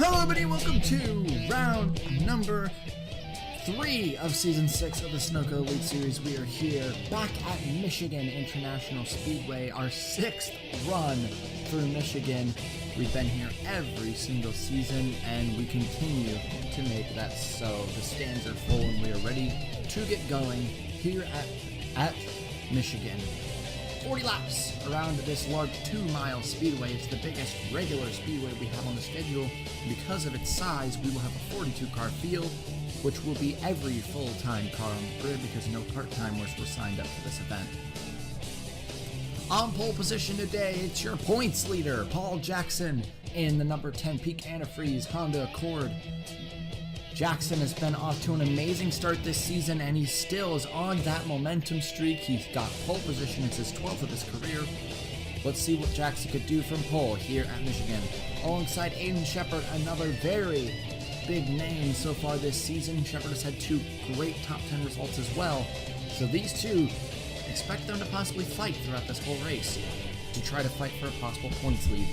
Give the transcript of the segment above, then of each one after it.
Hello everybody, welcome to round number 3 of Season 6 of the Sunoco Elite Series. We are here back at Michigan International Speedway, our 6th run through Michigan. We've been here every single season and we continue to make that so. The stands are full and we are ready to get going here at Michigan. 40 laps around this large 2-mile speedway. It's the biggest regular speedway we have on the schedule. Because of its size, we will have a 42-car field, which will be every full-time car on the grid because no part-timers were signed up for this event. On pole position today, it's your points leader, Paul Jackson, in the number 10 Peak Antifreeze Honda Accord. Jackson has been off to an amazing start this season, and he still is on that momentum streak. He's got pole position. It's his 12th of his career. Let's see what Jackson could do from pole here at Michigan. Alongside Aiden Shepard, another very big name so far this season. Shepard has had 2 great top 10 results as well. So these two, expect them to possibly fight throughout this whole race to try to fight for a possible points lead.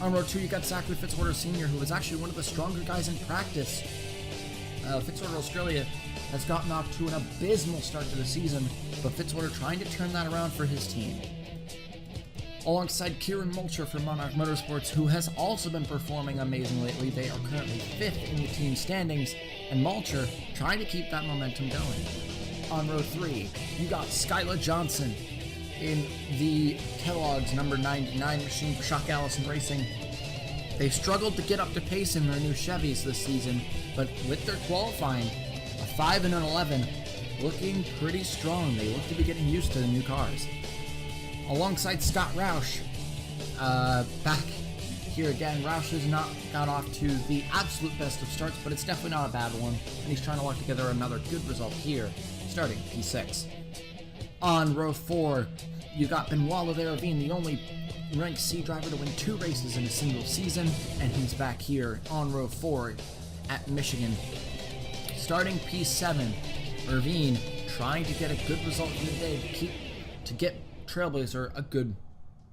On row 2, you got Zachary Fitzwater Sr., who is actually one of the stronger guys in practice. Fitzwater Australia has gotten off to an abysmal start to the season, but Fitzwater trying to turn that around for his team. Alongside Kieran Mulcher from Monarch Motorsports, who has also been performing amazing lately. They are currently 5th in the team standings, and Mulcher trying to keep that momentum going. On row 3, you got Skyla Johnson in the Kellogg's number 99 machine for Shock Allison Racing. They've struggled to get up to pace in their new Chevys this season, but with their qualifying, a 5 and an 11, looking pretty strong. They look to be getting used to the new cars. Alongside Scott Roush, back here again. Roush has not got off to the absolute best of starts, but it's definitely not a bad one, and he's trying to lock together another good result here, starting P6. On row 4, you got Benoit Laverne, the only ranked C driver to win 2 races in a single season, and he's back here on row 4 at Michigan. Starting P7, Irvine trying to get a good result in the day to get Trailblazer a good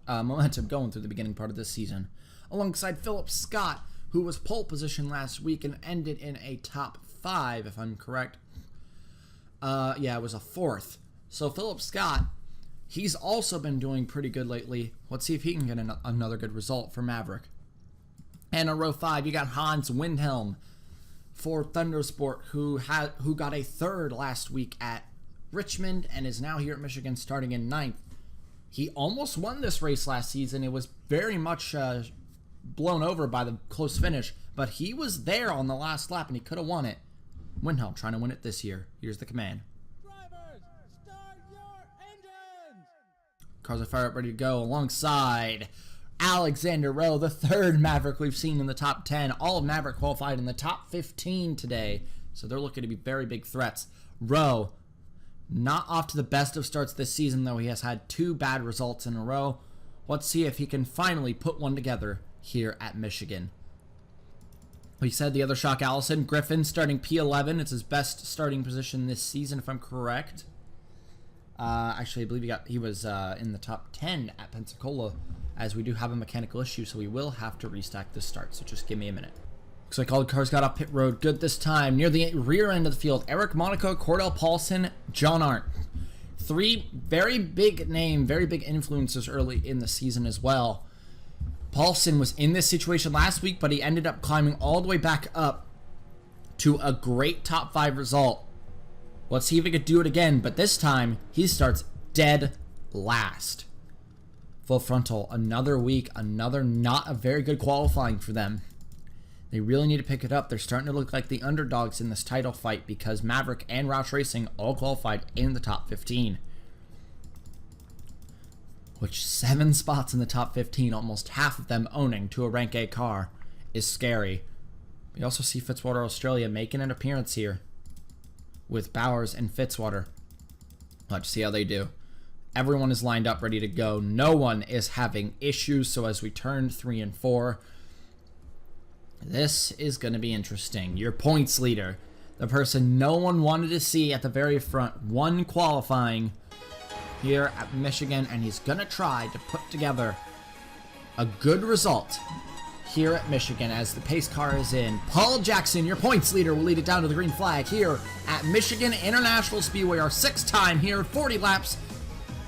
momentum going through the beginning part of this season. Alongside Philip Scott, who was pole position last week and ended in a top 5, if I'm correct. Yeah, it was a 4th. So Philip Scott, he's also been doing pretty good lately. Let's see if he can get another good result for Maverick. And on row 5, you got Hans Windhelm for Thundersport, who got a 3rd last week at Richmond and is now here at Michigan starting in 9th. He almost won this race last season. It was very much blown over by the close finish, but he was there on the last lap and he could have won it. Windhelm trying to win it this year. Here's the command. Cars are fired up, ready to go, alongside Alexander Rowe, the 3rd Maverick we've seen in the top 10. All of Maverick qualified in the top 15 today, so they're looking to be very big threats. Rowe, not off to the best of starts this season, though. He has had 2 bad results in a row. Let's see if he can finally put one together here at Michigan. We said the other Shock Allison, Griffin, starting P11. It's his best starting position this season, if I'm correct. Actually, I believe he was in the top 10 at Pensacola, as we do have a mechanical issue, so we will have to restack this start, so just give me a minute. Looks like all the cars got off pit road good this time. Near the rear end of the field, Eric Monaco, Cordell Paulson, John Arndt. 3 very big name, very big influences early in the season as well. Paulson was in this situation last week, but he ended up climbing all the way back up to a great top 5 result. Let's see if he could do it again, but this time he starts dead last. Full frontal, another week, another not a very good qualifying for them. They really need to pick it up. They're starting to look like the underdogs in this title fight because Maverick and Roush Racing all qualified in the top 15. Which 7 spots in the top 15, almost half of them owning to a rank A car, is scary. We also see Fitzwater Australia making an appearance here with Bowers and Fitzwater. Let's see how they do. Everyone is lined up ready to go. No one is having issues, so as we turn 3 and 4, this is going to be interesting. Your points leader, the person no one wanted to see at the very front, won qualifying here at Michigan, and he's going to try to put together a good result here at Michigan as the pace car is in. Paul Jackson, your points leader, will lead it down to the green flag here at Michigan International Speedway, our 6th time here, 40 laps,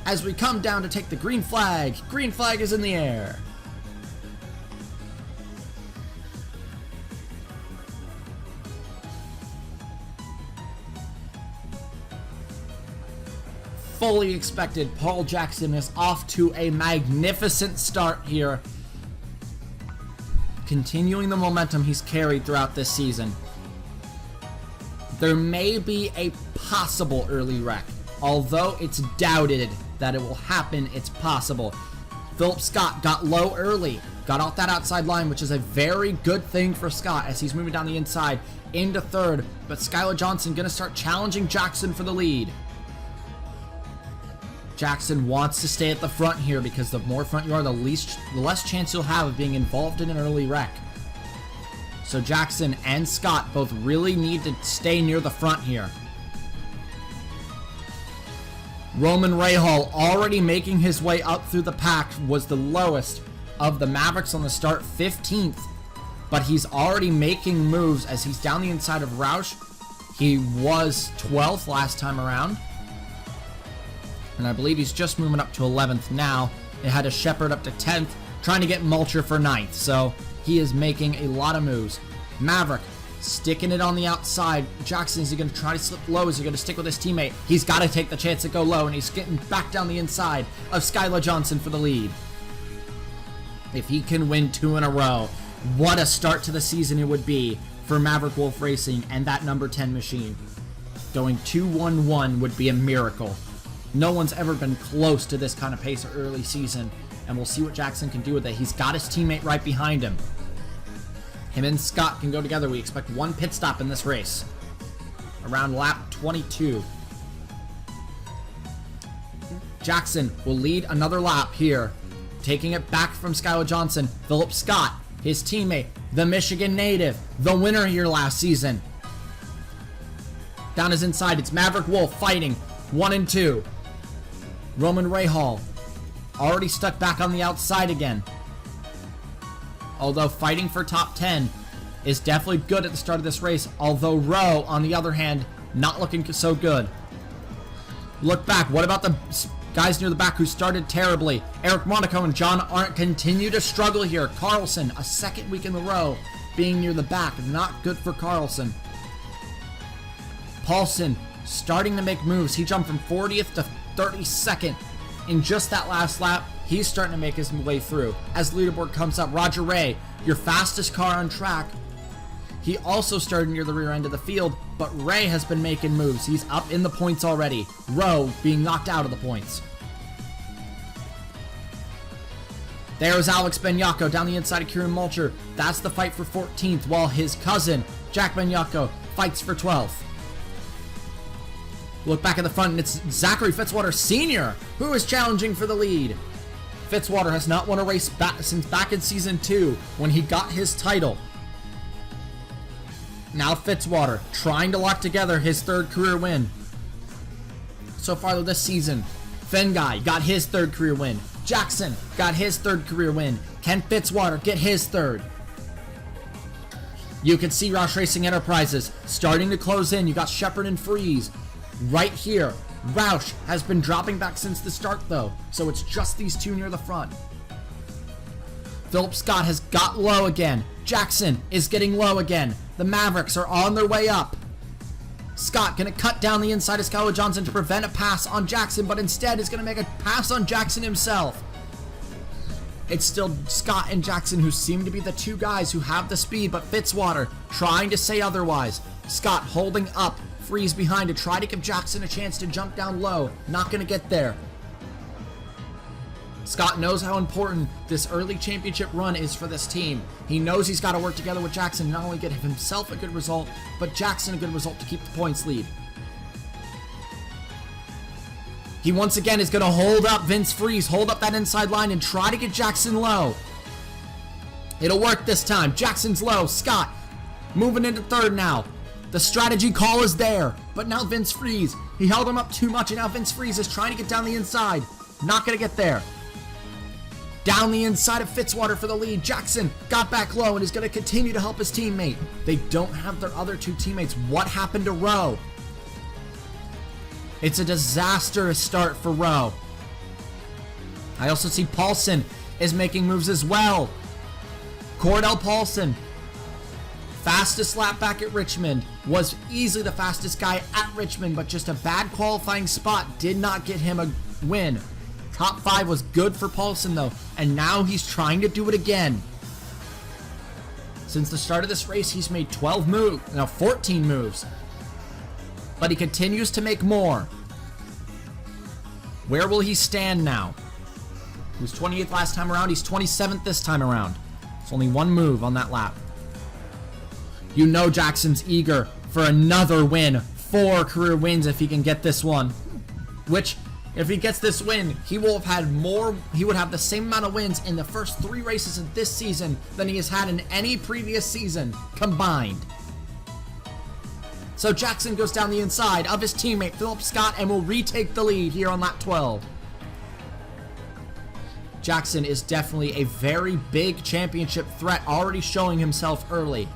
as we come down to take the green flag. Green flag is in the air. Fully expected, Paul Jackson is off to a magnificent start here, continuing the momentum he's carried throughout this season. There may be a possible early wreck, although it's doubted that it will happen. It's possible. Philip Scott got low early, got off that outside line, which is a very good thing for Scott as he's moving down the inside into third, but Skylar Johnson going to start challenging Jackson for the lead. Jackson wants to stay at the front here because the more front you are, the less chance you'll have of being involved in an early wreck. So Jackson and Scott both really need to stay near the front here. Roman Rahal already making his way up through the pack, was the lowest of the Mavericks on the start, 15th. But he's already making moves as he's down the inside of Roush. He was 12th last time around. And I believe he's just moving up to 11th now. It had a Shepard up to 10th, trying to get Mulcher for 9th. So he is making a lot of moves. Maverick sticking it on the outside. Jackson, is he going to try to slip low? Is he going to stick with his teammate? He's got to take the chance to go low, and he's getting back down the inside of Skylar Johnson for the lead. If he can win 2 in a row, what a start to the season it would be for Maverick Wolf Racing and that number 10 machine. Going 2-1-1 would be a miracle. No one's ever been close to this kind of pace early season, and we'll see what Jackson can do with it. He's got his teammate right behind him. Him and Scott can go together. We expect 1 pit stop in this race, around lap 22. Jackson will lead another lap here, taking it back from Skylar Johnson. Philip Scott, his teammate, the Michigan native, the winner here last season. Down his inside, it's Maverick Wolf fighting 1 and 2. Roman Rahal already stuck back on the outside again. Although fighting for top 10 is definitely good at the start of this race. Although Rowe, on the other hand, not looking so good. Look back. What about the guys near the back who started terribly? Eric Monaco and John Arndt continue to struggle here. Carlson, a 2nd week in a row, being near the back. Not good for Carlson. Paulson starting to make moves. He jumped from 40th to 32nd in just that last lap. He's starting to make his way through. As the leaderboard comes up, Roger Ray, your fastest car on track. He also started near the rear end of the field, but Ray has been making moves. He's up in the points already. Rowe being knocked out of the points. There's Alex Benyako down the inside of Kieran Mulcher. That's the fight for 14th, while his cousin, Jack Benyako, fights for 12th. Look back at the front, and it's Zachary Fitzwater Sr. who is challenging for the lead. Fitzwater has not won a race since back in Season 2 when he got his title. Now Fitzwater trying to lock together his 3rd career win. So far this season, Fenguy got his 3rd career win. Jackson got his 3rd career win. Can Fitzwater get his 3rd? You can see Roush Racing Enterprises starting to close in. You got Shepard and Freeze right here. Roush has been dropping back since the start though, so it's just these two near the front. Philip Scott has got low again. Jackson is getting low again. The Mavericks are on their way up. Scott gonna cut down the inside of Skylar Johnson to prevent a pass on Jackson, but instead is gonna make a pass on Jackson himself. It's still Scott and Jackson who seem to be the 2 guys who have the speed, but Fitzwater trying to say otherwise. Scott holding up Freeze behind to try to give Jackson a chance to jump down low. Not going to get there. Scott knows how important this early championship run is for this team. He knows he's got to work together with Jackson, not only get himself a good result, but Jackson a good result to keep the points lead. He once again is going to hold up Vince Freeze, hold up that inside line and try to get Jackson low. It'll work this time. Jackson's low. Scott moving into 3rd now. The strategy call is there, but now Vince Freeze, he held him up too much, and now Vince Freeze is trying to get down the inside. Not going to get there. Down the inside of Fitzwater for the lead. Jackson got back low and is going to continue to help his teammate. They don't have their other two teammates. What happened to Rowe? It's a disastrous start for Rowe. I also see Paulson is making moves as well. Cordell Paulson, fastest lap back at Richmond, was easily the fastest guy at Richmond, but just a bad qualifying spot did not get him a win. Top 5 was good for Paulson though, and now he's trying to do it again. Since the start of this race, he's made 14 moves. But he continues to make more. Where will he stand now? He was 28th last time around, he's 27th this time around. It's only one move on that lap. You know Jackson's eager for another win. 4 career wins if he can get this one. Which, if he gets this win, he will have had more. He would have the same amount of wins in the first 3 races of this season than he has had in any previous season combined. So Jackson goes down the inside of his teammate Philip Scott and will retake the lead here on lap 12. Jackson is definitely a very big championship threat, already showing himself early.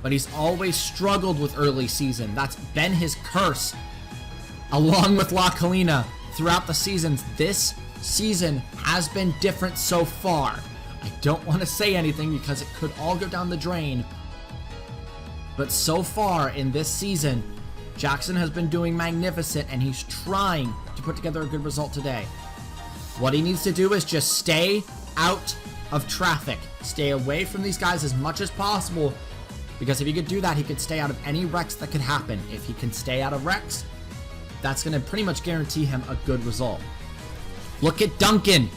But he's always struggled with early season. That's been his curse. Along with La Colina throughout the seasons, this season has been different so far. I don't want to say anything because it could all go down the drain. But so far in this season, Jackson has been doing magnificent and he's trying to put together a good result today. What he needs to do is just stay out of traffic. Stay away from these guys as much as possible, because if he could do that, he could stay out of any wrecks that could happen. If he can stay out of wrecks, that's going to pretty much guarantee him a good result. Look at Duncan.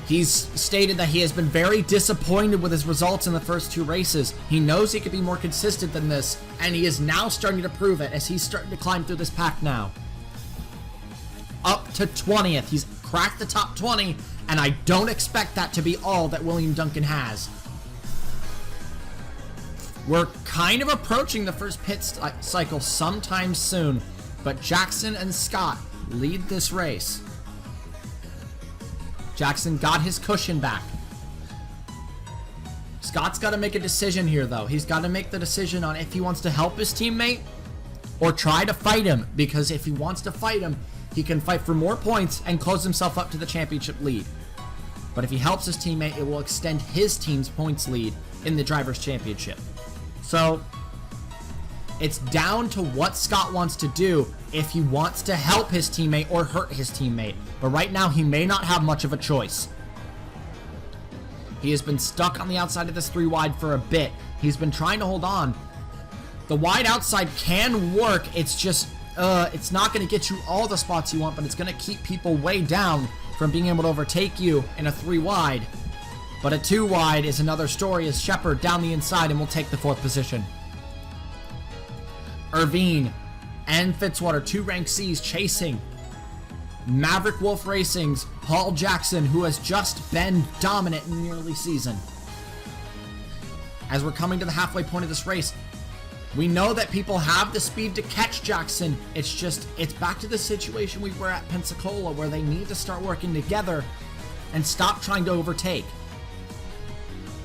He's stated that he has been very disappointed with his results in the first 2 races. He knows he could be more consistent than this, and he is now starting to prove it as he's starting to climb through this pack now. Up to 20th. He's cracked the top 20, and I don't expect that to be all that William Duncan has. We're kind of approaching the first pit cycle sometime soon, but Jackson and Scott lead this race. Jackson got his cushion back. Scott's got to make a decision here, though. He's got to make the decision on if he wants to help his teammate or try to fight him, because if he wants to fight him, he can fight for more points and close himself up to the championship lead. But if he helps his teammate, it will extend his team's points lead in the Drivers' Championship. So, it's down to what Scott wants to do, if he wants to help his teammate or hurt his teammate. But right now, he may not have much of a choice. He has been stuck on the outside of this 3 wide for a bit. He's been trying to hold on. The wide outside can work. It's just, it's not going to get you all the spots you want, but it's going to keep people way down from being able to overtake you in a 3 wide. But a 2 wide is another story, as Shepard down the inside and will take the 4th position. Irvine and Fitzwater, 2 rank C's chasing Maverick Wolf Racing's Paul Jackson, who has just been dominant in the early season. As we're coming to the halfway point of this race, we know that people have the speed to catch Jackson. It's back to the situation we were at Pensacola, where they need to start working together and stop trying to overtake.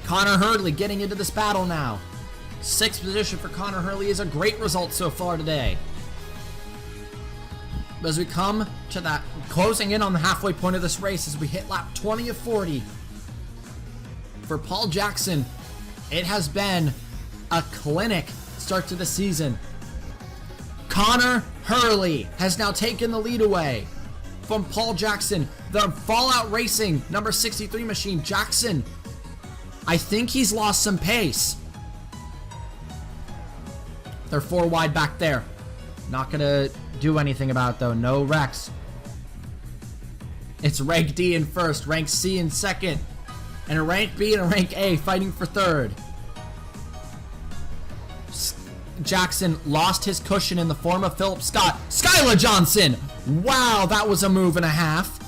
Connor Hurley getting into this battle now. 6th position for Connor Hurley is a great result so far today. As we come to that, closing in on the halfway point of this race, as we hit lap 20 of 40, for Paul Jackson, it has been a clinic start to the season. Connor Hurley has now taken the lead away from Paul Jackson. The Fallout Racing number 63 machine, Jackson, I think he's lost some pace. They're 4 wide back there. Not gonna do anything about it though. No wrecks. It's rank D in first, rank C in second, and a rank B and a rank A fighting for 3rd. Jackson lost his cushion in the form of Philip Scott. Skylar Johnson! Wow, that was a move and a half.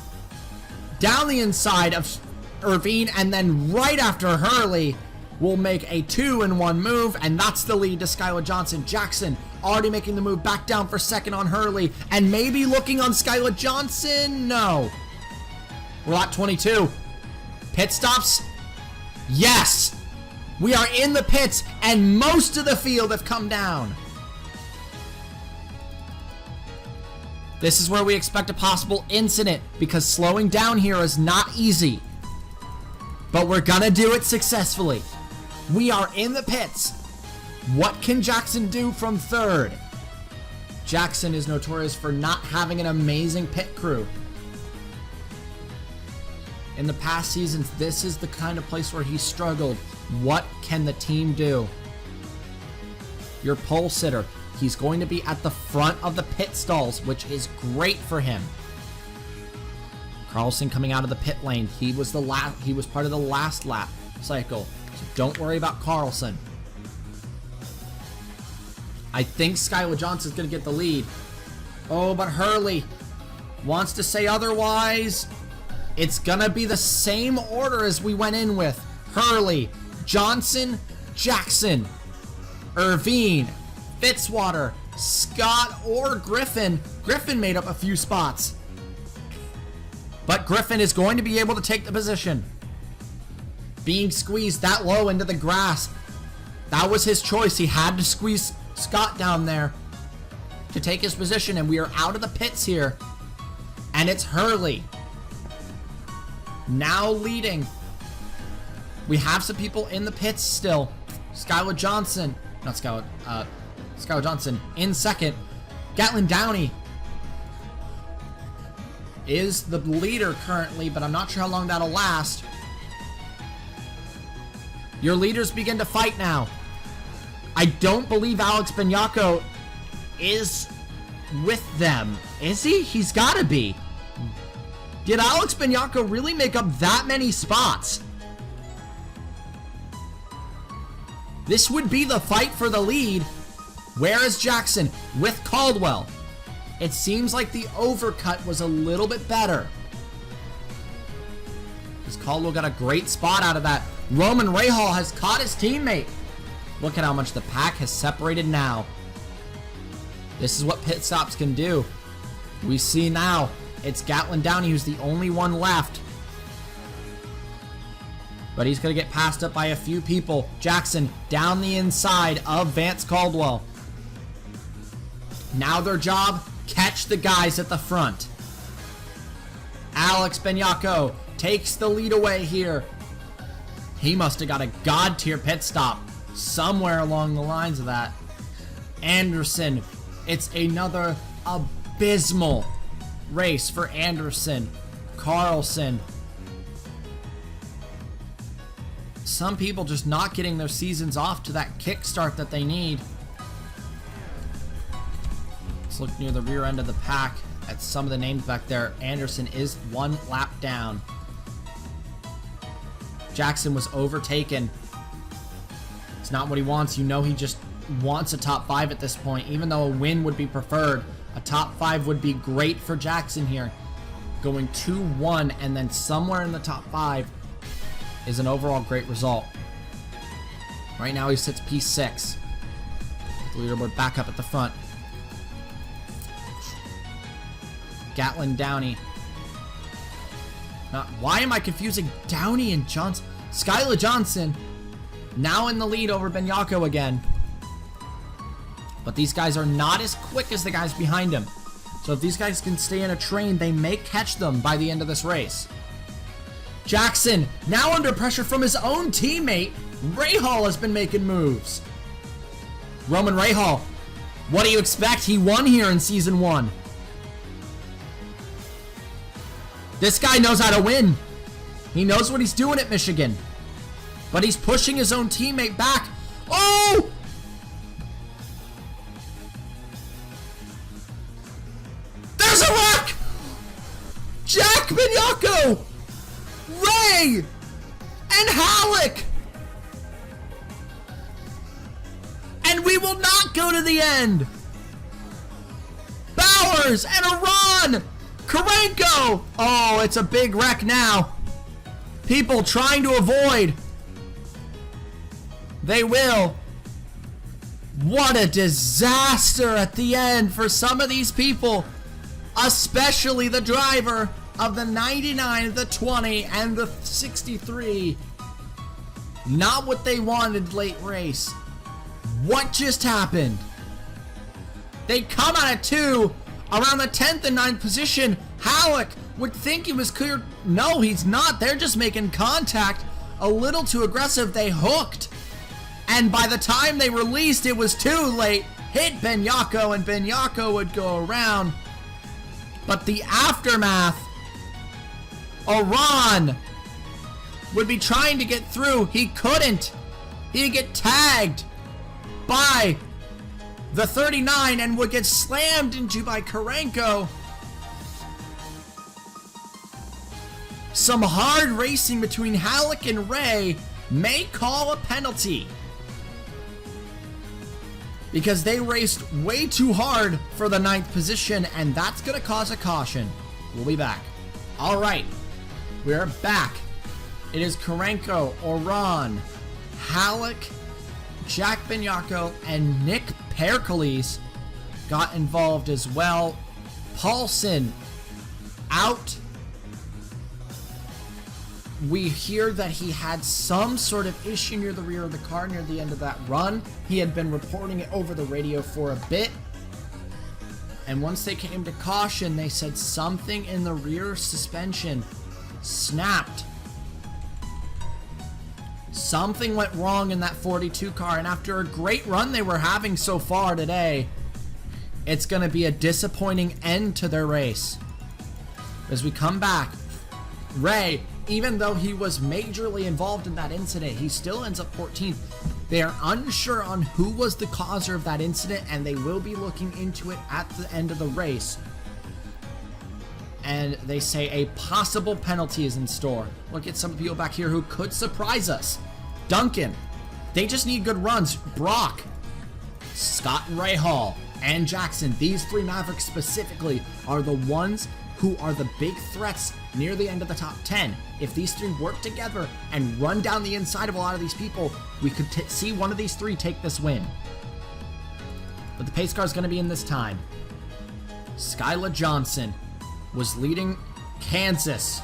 Down the inside of Irvine, and then right after Hurley will make a 2-in-1 move, and that's the lead to Skylar Johnson. Jackson already making the move back down for 2nd on Hurley, and maybe looking on Skylar Johnson. No. We're at 22. Pit stops? Yes! We are in the pits, and most of the field have come down. This is where we expect a possible incident, because slowing down here is not easy. But we're gonna do it successfully. We are in the pits. What can Jackson do from third? Jackson is notorious for not having an amazing pit crew. In the past seasons, this is the kind of place where he struggled. What can the team do? Your pole sitter. He's going to be at the front of the pit stalls, which is great for him. Carlson coming out of the pit lane. He was part of the last lap cycle. So don't worry about Carlson. I think Skylar Johnson's going to get the lead. Oh, but Hurley wants to say otherwise. It's going to be the same order as we went in with. Hurley, Johnson, Jackson, Irvine, Fitzwater, Scott, or Griffin. Griffin made up a few spots. But Griffin is going to be able to take the position. Being squeezed that low into the grass. That was his choice. He had to squeeze Scott down there to take his position, and we are out of the pits here. And it's Hurley now leading. We have some people in the pits still. Skylar Johnson in second. Gatlin Downey is the leader currently, but I'm not sure how long that'll last. Your leaders begin to fight now. I don't believe Alex Benyako is with them. Is he? He's gotta be. Did Alex Benyako really make up that many spots? This would be the fight for the lead. Where is Jackson with Caldwell? It seems like the overcut was a little bit better, because Caldwell got a great spot out of that. Roman Rahal has caught his teammate. Look at how much the pack has separated now. This is what pit stops can do. We see now it's Gatlin Downey who's the only one left. But he's going to get passed up by a few people. Jackson down the inside of Vance Caldwell. Now their job, catch the guys at the front. Alex Benyako takes the lead away here. He must have got a god tier pit stop somewhere along the lines of that. Anderson, it's another abysmal race for Anderson. Carlson. Some people just not getting their seasons off to that kickstart that they need. Let's look near the rear end of the pack at some of the names back there. Anderson is one lap down. Jackson was overtaken. It's not what he wants. You know he just wants a top 5 at this point. Even though a win would be preferred, a top 5 would be great for Jackson here. Going 2-1 and then somewhere in the top 5 is an overall great result. Right now he sits P6. The leaderboard back up at the front. Gatlin Downey. Now, why am I confusing Downey and Johnson? Skylar Johnson now in the lead over Benyako again. But these guys are not as quick as the guys behind him. So if these guys can stay in a train, they may catch them by the end of this race. Jackson now under pressure from his own teammate. Rahal has been making moves. Roman Rahal, what do you expect? He won here in Season 1. This guy knows how to win. He knows what he's doing at Michigan. But he's pushing his own teammate back. Oh! There's a wreck! Jack Benyako! Ray! And Halleck! And we will not go to the end! Bowers and Iran! Karenko! Oh, it's a big wreck now. People trying to avoid. They will. What a disaster at the end for some of these people, especially the driver. of the 99, the 20, and the 63. Not what they wanted late race. What just happened? They come out of 2 around the 10th and 9th position. Halleck would think he was clear. No, he's not. They're just making contact. A little too aggressive. They hooked. And by the time they released, it was too late. Hit Benyako, and Benyako would go around. But the aftermath, Iran would be trying to get through. He couldn't. He'd get tagged by the 39 and would get slammed into by Karenko. Some hard racing between Halleck and Ray may call a penalty, because they raced way too hard for the 9th position, and that's going to cause a caution. We'll be back. All right, we're back. It is Karenko, Oran, Halleck, Jack Benyako, and Nick Pericles got involved as well. Paulson out. We hear that he had some sort of issue near the rear of the car near the end of that run. He had been reporting it over the radio for a bit. And once they came to caution, they said something in the rear suspension snapped. Something went wrong in that 42 car, and after a great run they were having so far today, it's going to be a disappointing end to their race. As we come back, Ray, even though he was majorly involved in that incident, he still ends up 14th. They are unsure on who was the causer of that incident, and they will be looking into it at the end of the race. And they say a possible penalty is in store. Look at some people back here who could surprise us. Duncan. They just need good runs. Brock, Scott and Ray Hall, and Jackson. These 3 Mavericks specifically are the ones who are the big threats near the end of the top 10. If these 3 work together and run down the inside of a lot of these people, we could see one of these 3 take this win. But the pace car is going to be in this time. Skyla Johnson was leading Kansas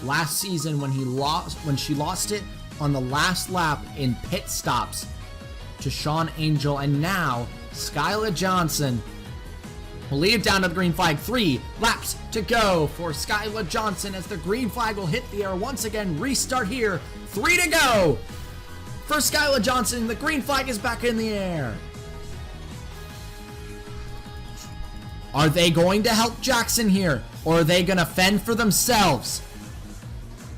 last season when she lost it on the last lap in pit stops to Sean Angel, and now Skyla Johnson will lead it down to the green flag. 3 laps to go for Skyla Johnson as the green flag will hit the air once again. Restart here. 3 to go for Skyla Johnson. The green flag is back in the air. Are they going to help Jackson here, or are they going to fend for themselves?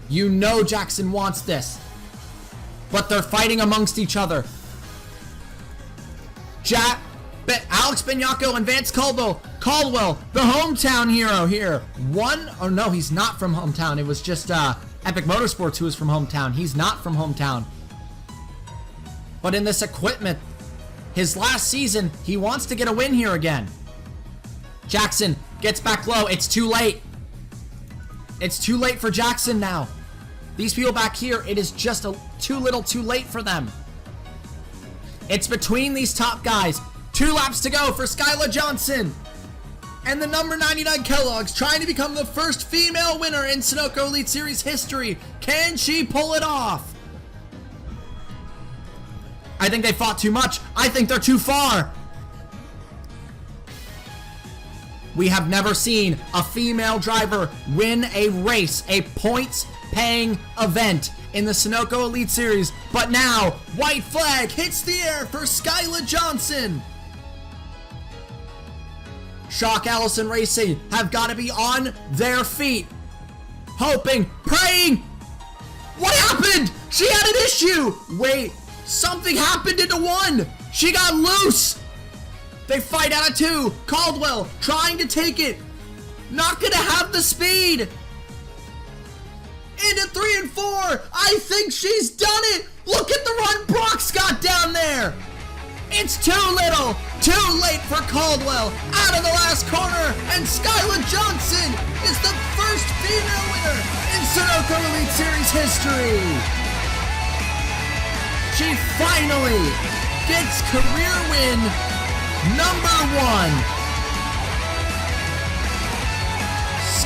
You know Jackson wants this, but they're fighting amongst each other. Alex Benyako and Vance Caldwell, the hometown hero here. No, he's not from hometown. It was just Epic Motorsports who was from hometown. He's not from hometown. But in this equipment, his last season, he wants to get a win here again. Jackson gets back low. It's too late. It's too late for Jackson now. These people back here, it is just too little too late for them. It's between these top guys. 2 laps to go for Skyla Johnson. And the number 99 Kellogg's trying to become the first female winner in Sunoco Elite Series history. Can she pull it off? I think they fought too much. I think they're too far. We have never seen a female driver win a race, a points-paying event in the Sunoco Elite Series. But now, white flag hits the air for Skyla Johnson. Shock Allison Racing have got to be on their feet. Hoping, praying. What happened? She had an issue. Wait, something happened into 1. She got loose. They fight out of 2. Caldwell trying to take it. Not gonna have the speed. Into 3 and 4. I think she's done it. Look at the run Brock's got down there. It's too little, too late for Caldwell. Out of the last corner, and Skyla Johnson is the first female winner in Sunoco Elite Series history. She finally gets career win number 1.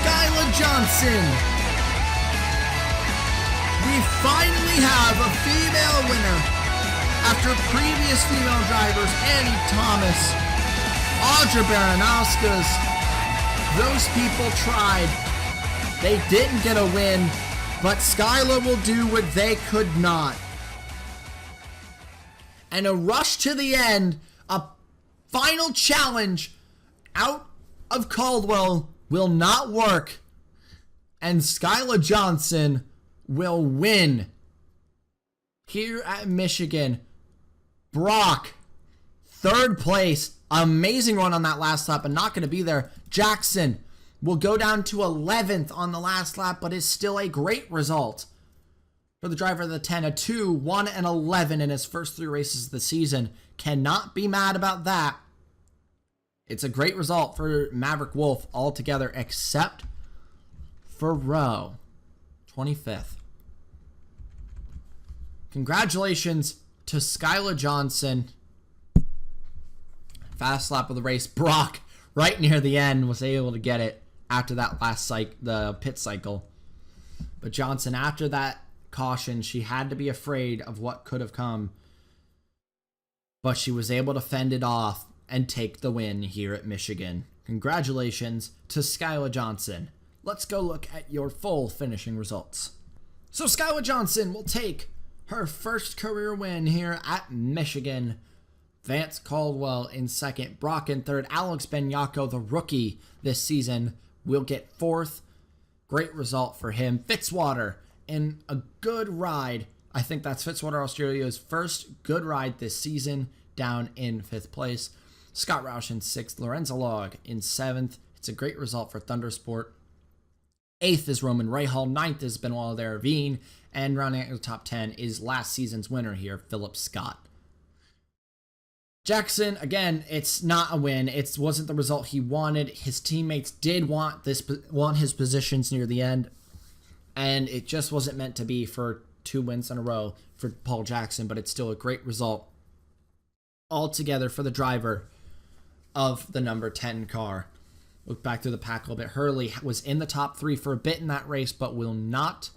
Skylar Johnson. We finally have a female winner after previous female drivers, Annie Thomas, Audra Baranowskas. Those people tried. They didn't get a win, but Skylar will do what they could not. And a rush to the end, a final challenge out of Caldwell will not work, and Skylar Johnson will win here at Michigan. Brock, third place. Amazing run on that last lap, and not going to be there. Jackson will go down to 11th on the last lap, but is still a great result for the driver of the 10. A 2, 1, and 11 in his first 3 races of the season. Cannot be mad about that. It's a great result for Maverick Wolf altogether, except for Rowe, 25th. Congratulations to Skylar Johnson. Fast lap of the race. Brock, right near the end, was able to get it after that last the pit cycle. But Johnson, after that caution, she had to be afraid of what could have come. But she was able to fend it off and take the win here at Michigan. Congratulations to Skylar Johnson. Let's go look at your full finishing results. So Skylar Johnson will take her first career win here at Michigan. Vance Caldwell in second, Brock in third, Alex Benyako, the rookie this season, will get 4th. Great result for him. Fitzwater in a good ride. I think that's Fitzwater Australia's first good ride this season, down in 5th place. Scott Roush in 6th, Lorenzo Log in 7th. It's a great result for Thundersport. 8th is Roman Rahal, 9th is Benoit Ravine, and rounding out the top 10 is last season's winner here, Philip Scott. Jackson, again, it's not a win. It wasn't the result he wanted. His teammates did want his positions near the end, and it just wasn't meant to be for 2 wins in a row for Paul Jackson, but it's still a great result altogether for the driver of the number 10 car. Look back through the pack a little bit. Hurley was in the top 3 for a bit in that race, but will not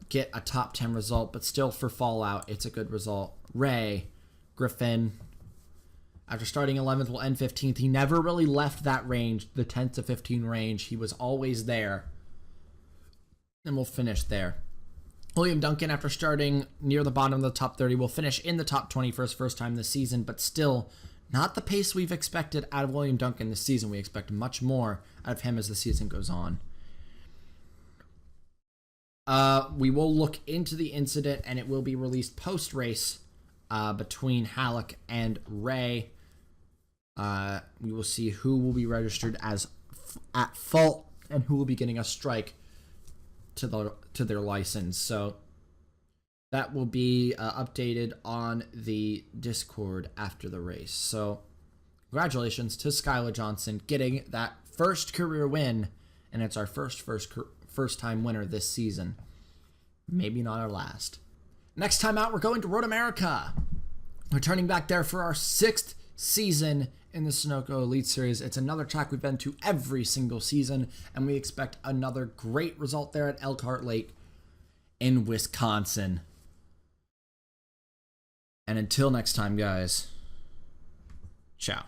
get a top 10 result, but still for Fallout, it's a good result. Ray Griffin, after starting 11th, will end 15th. He never really left that range, the 10 to 15 range. He was always there, and we'll finish there. William Duncan, after starting near the bottom of the top 30, will finish in the top 20 for his first time this season, but still not the pace we've expected out of William Duncan this season. We expect much more out of him as the season goes on. We will look into the incident, and it will be released post-race between Halleck and Ray. We will see who will be registered as at fault and who will be getting a strike to their license. So that will be updated on the Discord after the race. So congratulations to Skylar Johnson getting that first career win, and it's our first time winner this season. Maybe not our last. Next time out, we're going to Road America. We're turning back there for our 6th season in the Sunoco Elite Series. It's another track we've been to every single season, and we expect another great result there at Elkhart Lake in Wisconsin. And until next time, guys, ciao.